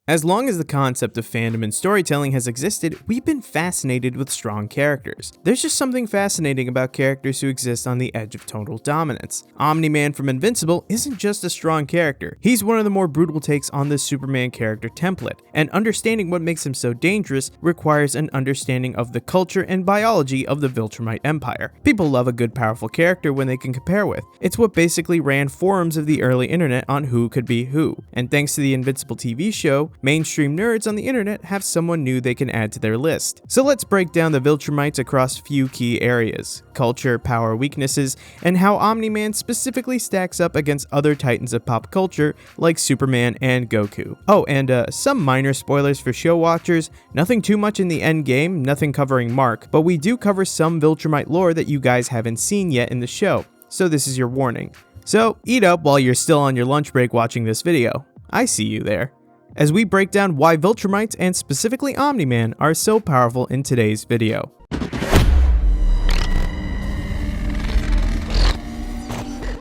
As long as the concept of fandom and storytelling has existed, we've been fascinated with strong characters. There's just something fascinating about characters who exist on the edge of total dominance. Omni-Man from Invincible isn't just a strong character, he's one of the more brutal takes on the Superman character template, and understanding what makes him so dangerous requires an understanding of the culture and biology of the Viltromite Empire. People love a good powerful character when they can compare with. It's what basically ran forums of the early internet on who could be who, and thanks to the Invincible TV show, mainstream nerds on the internet have someone new they can add to their list. So let's break down the Viltromites across a few key areas: culture, power, weaknesses, and how Omni-Man specifically stacks up against other titans of pop culture like Superman and Goku. Oh, and some minor spoilers for show watchers, nothing too much in the end game, nothing covering Mark, but we do cover some Viltromite lore that you guys haven't seen yet in the show, so this is your warning. So eat up while you're still on your lunch break watching this video. I see you there. As we break down why Viltromites and specifically Omni-Man are so powerful in today's video.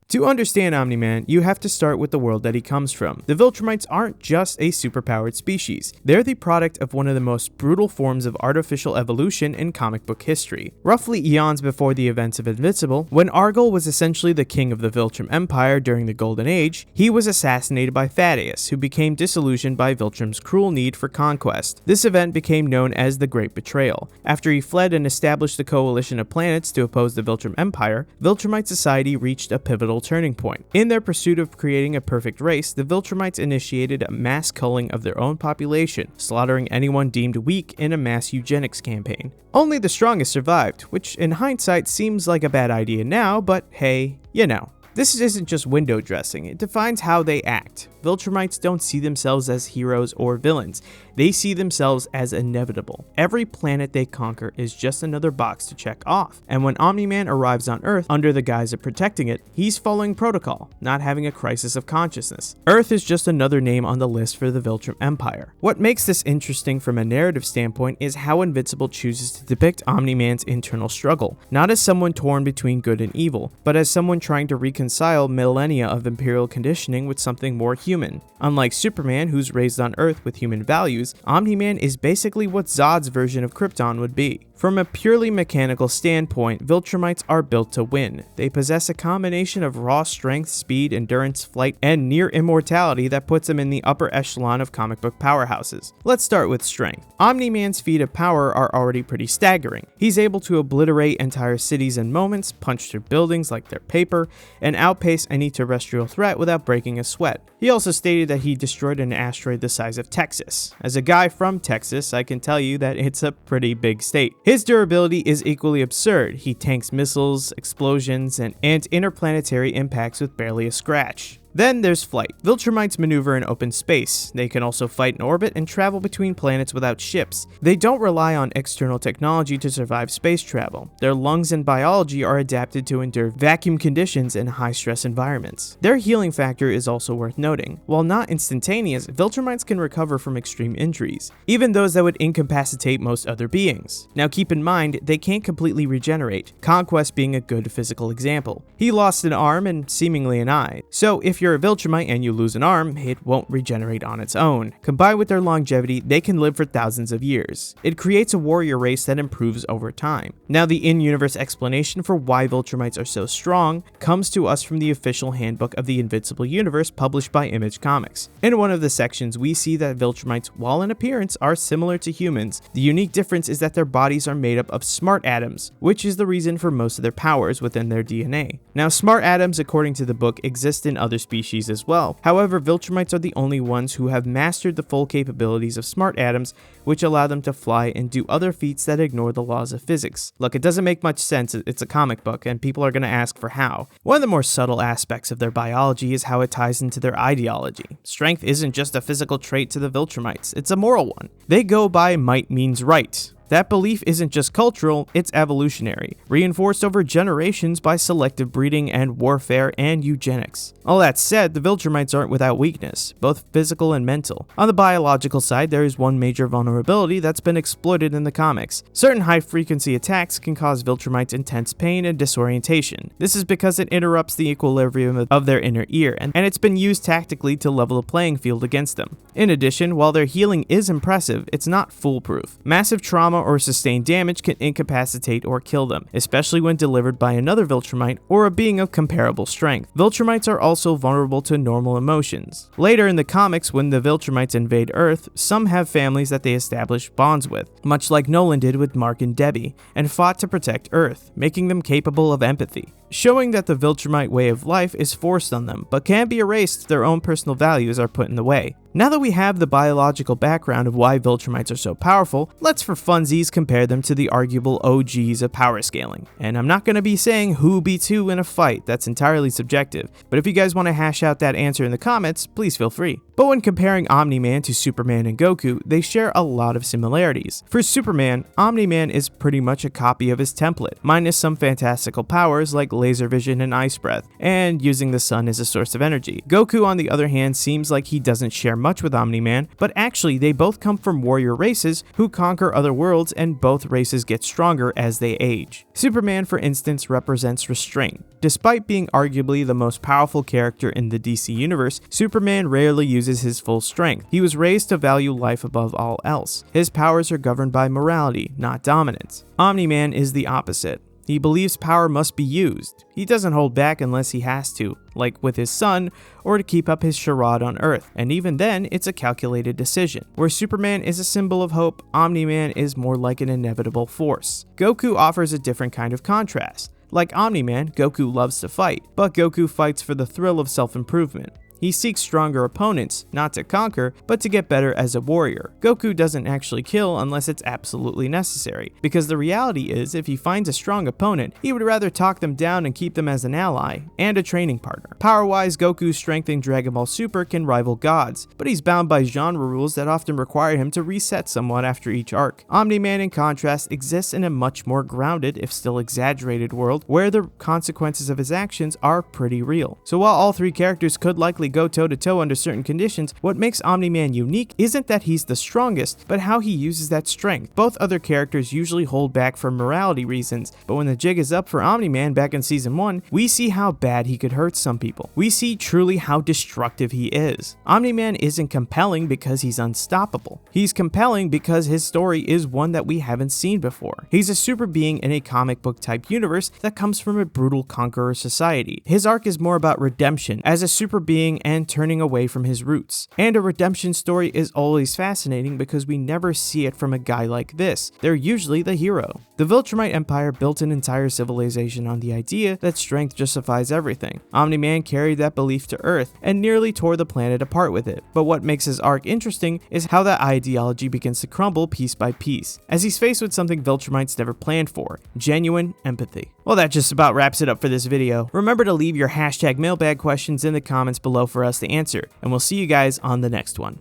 To understand Omni-Man, you have to start with the world that he comes from. The Viltromites aren't just a superpowered species. They're the product of one of the most brutal forms of artificial evolution in comic book history. Roughly eons before the events of Invincible, when Argol was essentially the king of the Viltrum Empire during the Golden Age, he was assassinated by Thaddeus, who became disillusioned by Viltrum's cruel need for conquest. This event became known as the Great Betrayal. After he fled and established a coalition of planets to oppose the Viltrum Empire, Viltrumite society reached a pivotal turning point. In their pursuit of creating a perfect race, the Viltromites initiated a mass culling of their own population, slaughtering anyone deemed weak in a mass eugenics campaign. Only the strongest survived, which in hindsight seems like a bad idea now, but hey, you know. This isn't just window dressing, it defines how they act. Viltromites don't see themselves as heroes or villains, they see themselves as inevitable. Every planet they conquer is just another box to check off, and when Omni-Man arrives on Earth under the guise of protecting it, he's following protocol, not having a crisis of consciousness. Earth is just another name on the list for the Viltrum Empire. What makes this interesting from a narrative standpoint is how Invincible chooses to depict Omni-Man's internal struggle, not as someone torn between good and evil, but as someone trying to reconcile millennia of imperial conditioning with something more human. Unlike Superman, who's raised on Earth with human values, Omni-Man is basically what Zod's version of Krypton would be. From a purely mechanical standpoint, Viltromites are built to win. They possess a combination of raw strength, speed, endurance, flight, and near immortality that puts them in the upper echelon of comic book powerhouses. Let's start with strength. Omni-Man's feat of power are already pretty staggering. He's able to obliterate entire cities in moments, punch through buildings like they're paper, and outpace any terrestrial threat without breaking a sweat. He also stated that he destroyed an asteroid the size of Texas. As a guy from Texas, I can tell you that it's a pretty big state. His durability is equally absurd. He tanks missiles, explosions, and interplanetary impacts with barely a scratch. Then there's flight. Viltromites maneuver in open space. They can also fight in orbit and travel between planets without ships. They don't rely on external technology to survive space travel. Their lungs and biology are adapted to endure vacuum conditions and high-stress environments. Their healing factor is also worth noting. While not instantaneous, Viltromites can recover from extreme injuries, even those that would incapacitate most other beings. Now keep in mind, they can't completely regenerate, Conquest being a good physical example. He lost an arm and seemingly an eye, so if you're a Viltromite and you lose an arm, it won't regenerate on its own. Combined with their longevity, they can live for thousands of years. It creates a warrior race that improves over time. Now the in-universe explanation for why Viltromites are so strong comes to us from the official handbook of the Invincible Universe published by Image Comics. In one of the sections, we see that Viltromites, while in appearance, are similar to humans. The unique difference is that their bodies are made up of smart atoms, which is the reason for most of their powers within their DNA. Now smart atoms, according to the book, exist in other species as well. However, Viltromites are the only ones who have mastered the full capabilities of smart atoms, which allow them to fly and do other feats that ignore the laws of physics. Look, it doesn't make much sense, it's a comic book, and people are going to ask for how. One of the more subtle aspects of their biology is how it ties into their ideology. Strength isn't just a physical trait to the Viltromites, it's a moral one. They go by might means right. That belief isn't just cultural, it's evolutionary, reinforced over generations by selective breeding and warfare and eugenics. All that said, the Viltromites aren't without weakness, both physical and mental. On the biological side, there is one major vulnerability that's been exploited in the comics. Certain high-frequency attacks can cause Viltromites intense pain and disorientation. This is because it interrupts the equilibrium of their inner ear, and it's been used tactically to level the playing field against them. In addition, while their healing is impressive, it's not foolproof. Massive trauma or sustained damage can incapacitate or kill them, especially when delivered by another Viltromite or a being of comparable strength. Viltromites are also vulnerable to normal emotions. Later in the comics, when the Viltromites invade Earth, some have families that they establish bonds with, much like Nolan did with Mark and Debbie, and fought to protect Earth, making them capable of empathy, showing that the Viltromite way of life is forced on them, but can be erased if their own personal values are put in the way. Now that we have the biological background of why Viltromites are so powerful, let's for funsies compare them to the arguable OGs of power scaling. And I'm not going to be saying who beats who in a fight, that's entirely subjective, but if you guys want to hash out that answer in the comments, please feel free. But when comparing Omni-Man to Superman and Goku, they share a lot of similarities. For Superman, Omni-Man is pretty much a copy of his template, minus some fantastical powers like laser vision and ice breath, and using the sun as a source of energy. Goku, on the other hand, seems like he doesn't share much with Omni-Man, but actually they both come from warrior races who conquer other worlds, and both races get stronger as they age. Superman, for instance, represents restraint. Despite being arguably the most powerful character in the DC universe, Superman rarely uses his full strength. He was raised to value life above all else. His powers are governed by morality, not dominance. Omni-Man is the opposite. He believes power must be used. He doesn't hold back unless he has to, like with his son, or to keep up his charade on Earth, and even then, it's a calculated decision. Where Superman is a symbol of hope, Omni-Man is more like an inevitable force. Goku offers a different kind of contrast. Like Omni-Man, Goku loves to fight, but Goku fights for the thrill of self-improvement. He seeks stronger opponents, not to conquer, but to get better as a warrior. Goku doesn't actually kill unless it's absolutely necessary, because the reality is if he finds a strong opponent, he would rather talk them down and keep them as an ally, and a training partner. Power-wise, Goku's strength in Dragon Ball Super can rival God's, but he's bound by genre rules that often require him to reset somewhat after each arc. Omni-Man, in contrast, exists in a much more grounded, if still exaggerated world, where the consequences of his actions are pretty real. So while all three characters could likely go toe-to-toe under certain conditions, what makes Omni-Man unique isn't that he's the strongest, but how he uses that strength. Both other characters usually hold back for morality reasons, but when the jig is up for Omni-Man back in Season 1, we see how bad he could hurt some people. We see truly how destructive he is. Omni-Man isn't compelling because he's unstoppable. He's compelling because his story is one that we haven't seen before. He's a super being in a comic book type universe that comes from a brutal conqueror society. His arc is more about redemption as a super being and turning away from his roots. And a redemption story is always fascinating because we never see it from a guy like this. They're usually the hero. The Viltromite Empire built an entire civilization on the idea that strength justifies everything. Omni-Man carried that belief to Earth and nearly tore the planet apart with it. But what makes his arc interesting is how that ideology begins to crumble piece by piece, as he's faced with something Viltromites never planned for: genuine empathy. Well, that just about wraps it up for this video. Remember to leave your hashtag mailbag questions in the comments below for us to answer, and we'll see you guys on the next one.